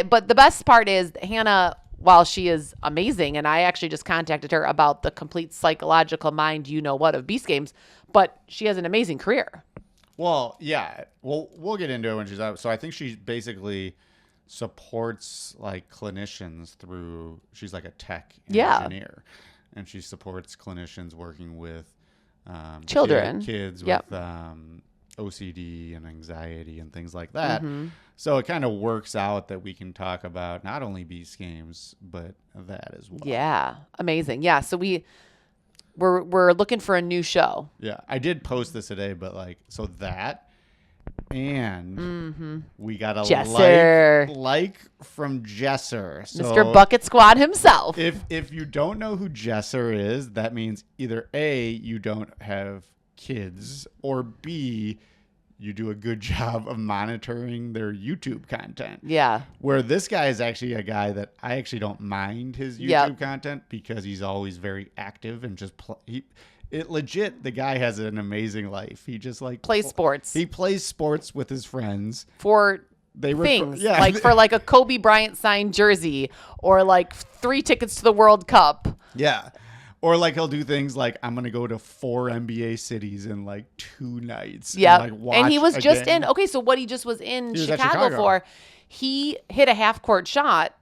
but the best part is Hannah, while she is amazing, and I actually just contacted her about the complete psychological mind, of Beast Games, but she has an amazing career.
Well, yeah. We'll get into it when she's out. So I think she basically supports like clinicians through, she's like a tech engineer, and she supports clinicians working with
children,
kids with OCD and anxiety and things like that. So it kind of works out that we can talk about not only Beast Games, but that as well.
Yeah. Amazing. Yeah. So we're looking for a new show.
Yeah. I did post this today, but so that, and we got a like from Jesser. So
Mr. Bucket Squad himself.
If you don't know who Jesser is, that means either A, you don't have kids, or B, you do a good job of monitoring their YouTube content. Yeah. Where this guy is actually a guy that I actually don't mind his YouTube content, because he's always very active and just legit, the guy has an amazing life. He just
plays sports.
He plays sports with his friends
for things like for like a Kobe Bryant signed jersey, or like 3 tickets to the World Cup.
Yeah. Or he'll do things like, I'm going to go to 4 NBA cities in 2 nights.
Yeah. And he was just in, so what he just was in Chicago for, he hit a half-court shot,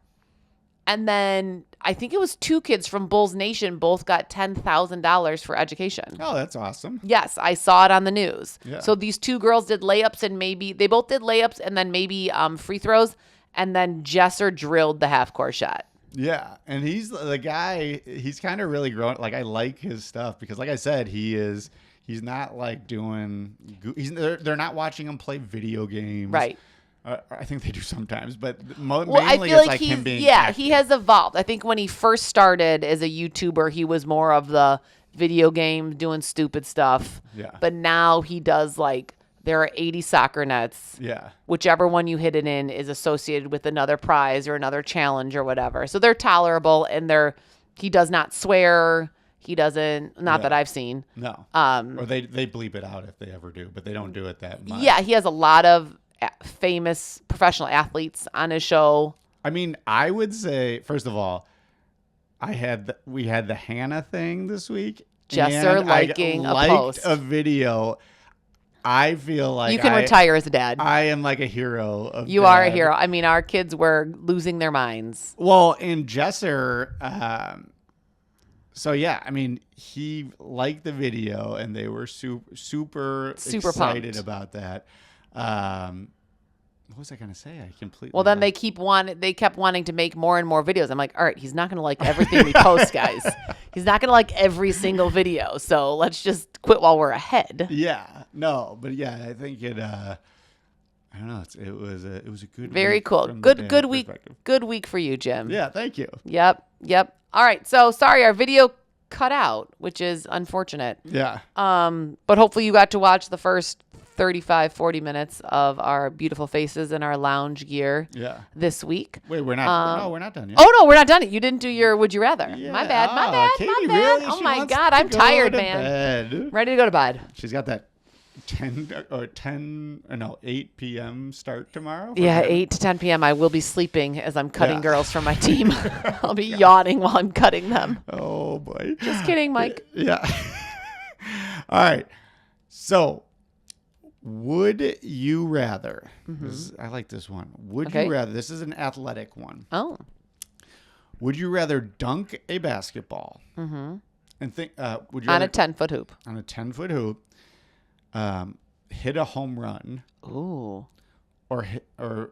and then I think it was 2 kids from Bulls Nation both got $10,000 for education.
Oh, that's awesome.
Yes, I saw it on the news. Yeah. So these 2 girls did layups, and they both did layups and then maybe free throws, and then Jesser drilled the half-court shot.
Yeah, and he's the guy, he's kind of really grown. I like his stuff because, like I said, he's not doing, they're not watching him play video games. Right. I think they do sometimes, but mainly
I feel like him being active. He has evolved. I think when he first started as a YouTuber, he was more of the video game doing stupid stuff. Yeah. But now he does there are 80 soccer nets. Yeah. Whichever one you hit it in is associated with another prize or another challenge or whatever. So they're tolerable, and he does not swear. He doesn't, not that I've seen.
No. Or they bleep it out if they ever do, but they don't do it that much.
Yeah, he has a lot of famous professional athletes on his show.
I mean, I would say, first of all, we had the Hannah thing this week.
Jesser liking a post.
A video. I feel like
you can retire as a dad.
I am like a hero of
You are a hero. I mean, our kids were losing their minds.
Well, in Jesser, so yeah, I mean, he liked the video and they were super excited about that. What was I going to say? I completely.
Well, then they kept wanting to make more and more videos. I'm like, all right, he's not going to like everything we post, guys. He's not going to like every single video. So let's just quit while we're ahead.
Yeah, no, but yeah, I think it. I don't know. It was a good.
Very
week
cool. Good week. Good week for you, Jim.
Yeah, thank you.
Yep. All right. So sorry, our video cut out, which is unfortunate.
Yeah.
But hopefully you got to watch the first 35-40 minutes of our beautiful faces in our lounge gear this week.
Wait, we're not no, we're not done yet.
Oh no, we're not done yet. You didn't do your would you rather.
Yeah.
My bad.
Katie,
my bad.
really?
Oh my god, I'm tired, man.
Bed.
Ready to go to bed.
She's got that 8 p.m. start tomorrow?
Yeah, 8 to 10 p.m. I will be sleeping as I'm cutting girls from my team. I'll be yawning while I'm cutting them.
Oh, boy.
Just kidding, Mike.
Yeah. All right. So, would you rather? I like this one. Would you rather? This is an athletic one.
Oh.
Would you rather dunk a basketball and think? Would you
On
rather,
a 10-foot hoop.
on a 10-foot hoop? Hit a home run,
Ooh.
or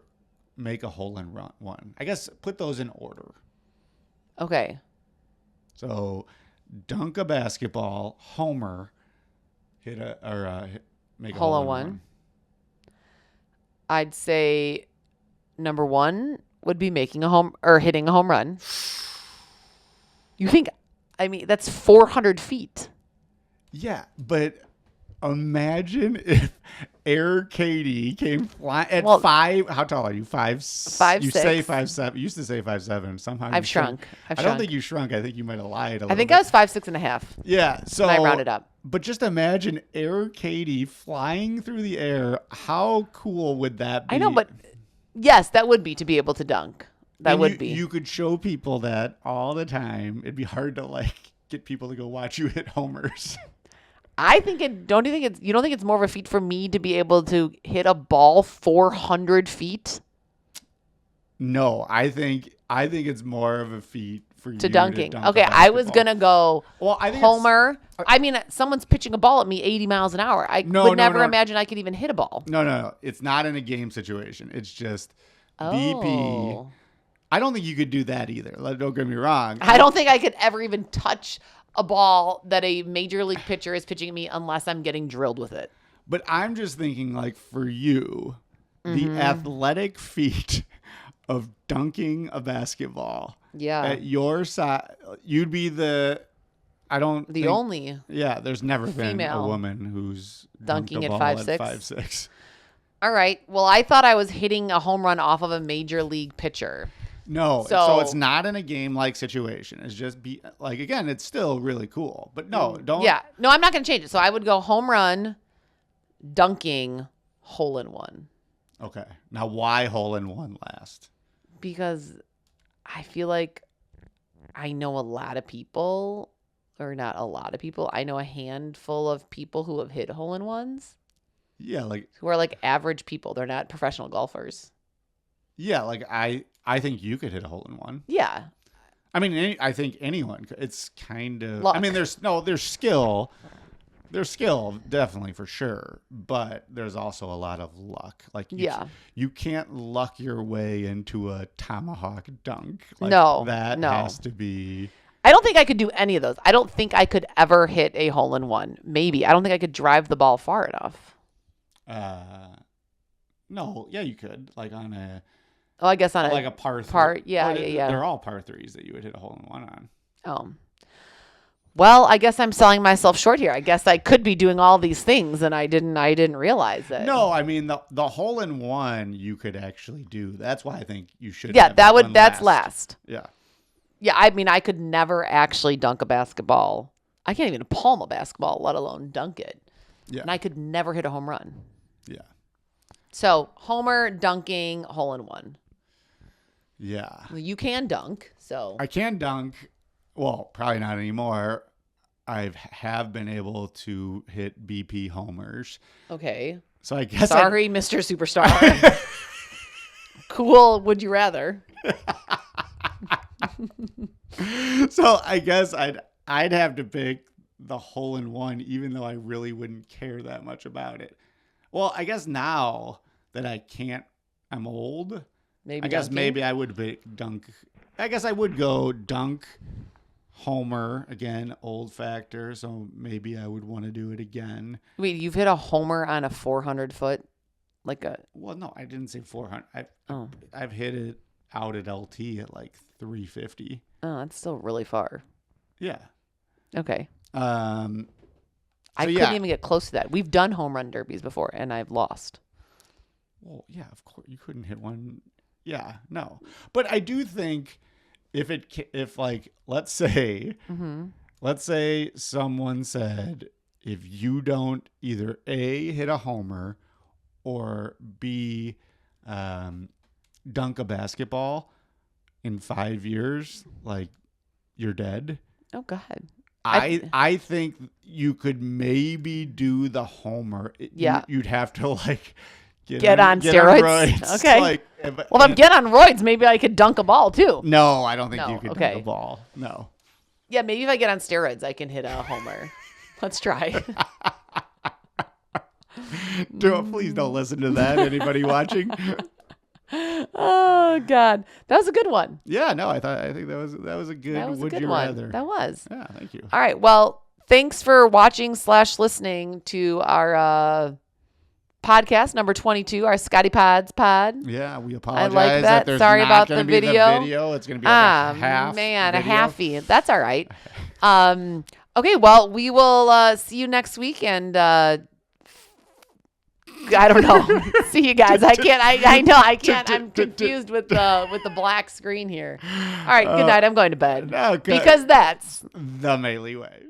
make a hole in one. I guess put those in order.
Okay.
So, dunk a basketball, homer, make a hole in one.
I'd say number 1 would be making a home or hitting a home run. You think? I mean, that's 400 feet.
Yeah, but imagine if Air Katie came flying at 5. How tall are you? 5'6".
5'6".
You say 5'7". You used to say 5'7". Somehow
I've shrunk.
I don't think you shrunk. I think you might have lied a little
I think
bit.
I was 5'6.5".
Yeah. So
I rounded up.
But just imagine Air Katie flying through the air. How cool would that be?
I know, but yes, that would be to be able to dunk. That would be.
You could show people that all the time. It'd be hard to get people to go watch you hit homers.
I think you don't think it's more of a feat for me to be able to hit a ball 400 feet?
No, I think it's more of a feat for you
To dunking.
to dunk
Okay,
a
I was
basketball.
gonna go
I think
homer. I mean, someone's pitching a ball at me 80 miles an hour. I would never imagine I could even hit a ball.
No. It's not in a game situation. It's just BP.
Oh.
I don't think you could do that either. Don't get me wrong.
I don't think I could ever even touch a ball that a major league pitcher is pitching at me unless I'm getting drilled with it.
But I'm just thinking, for you, the athletic feat of dunking a basketball.
Yeah.
At your size, you'd be
only.
Yeah, there's never been a
female
woman who's
dunking
dunked a
at
ball
5'6".
5'6".
All right. Well, I thought I was hitting a home run off of a major league pitcher.
No,
So
so it's not in a game-like situation. It's just again, it's still really cool. But no, don't.
Yeah. No, I'm not going to change it. So I would go home run, dunking, hole in one.
Okay. Now, why hole in one last?
Because I feel like I know a lot of people, or not a lot of people. I know a handful of people who have hit hole in ones.
Yeah,
who are average people. They're not professional golfers.
Yeah, I think you could hit a hole in one.
Yeah.
I mean, I think anyone could. It's kind of.
Luck.
I mean, there's skill. There's skill, definitely, for sure. But there's also a lot of luck. You can't luck your way into a tomahawk dunk. That has to be.
I don't think I could do any of those. I don't think I could ever hit a hole in one. Maybe. I don't think I could drive the ball far enough.
No. Yeah, you could. On a.
Oh, I guess on
a par 3.
Yeah.
They're all par 3s that you would hit a hole in one on.
Oh. Well, I guess I'm selling myself short here. I guess I could be doing all these things, and I didn't realize it.
No, I mean the hole in one you could actually do. That's why I think you should.
Yeah, that's last.
Yeah.
Yeah, I mean I could never actually dunk a basketball. I can't even palm a basketball, let alone dunk it.
Yeah.
And I could never hit a home run.
Yeah.
So homer, dunking, hole in one.
Yeah.
Well, you can dunk, so
I can dunk. Well, probably not anymore. I have been able to hit BP homers.
Okay.
So I guess
sorry, Mr. Superstar. Cool. Would you rather?
So I guess I'd have to pick the hole in one, even though I really wouldn't care that much about it. Well, I guess now that I'm old. Maybe I would pick dunk. I guess I would go dunk, homer again, old factor. So maybe I would want to do it again.
Wait, you've hit a homer on a 400 foot,
Well, no, I didn't say 400. I've hit it out at LT at 350.
Oh, that's still really far.
Yeah.
Okay.
I
couldn't even get close to that. We've done home run derbies before, and I've lost.
Well, yeah, of course you couldn't hit one. Yeah, no. But I do think if let's say someone said, if you don't either A, hit a homer, or B, dunk a basketball in 5 years, like, you're dead.
Oh, God.
I think you could maybe do the homer.
Yeah.
You'd have to, like,
get on steroids. Okay.
Like,
Well, if I'm getting on roids, maybe I could dunk a ball, too.
No, I don't think
No,
you could
okay.
dunk a ball. No.
Yeah, maybe if I get on steroids, I can hit a homer. Let's try.
Please don't listen to that, anybody watching.
Oh, God. That was a good one.
Yeah, no, I think that was a good
That was a
would
good
you
one.
rather.
That was.
Yeah, thank you.
All right. Well, thanks for watching / listening to our podcast number 22, our Scotty Pods pod.
Yeah, we apologize.
like that.
There's
Sorry
not
about
gonna
the
be
video.
It's going to be like a half
a
video.
halfie. That's all right. Okay, well, we will see you next week, and I don't know. See you guys. I can't. I know. I can't. I'm confused with the black screen here. All right. Good night. I'm going to bed
Okay.
because that's
the Maley Way.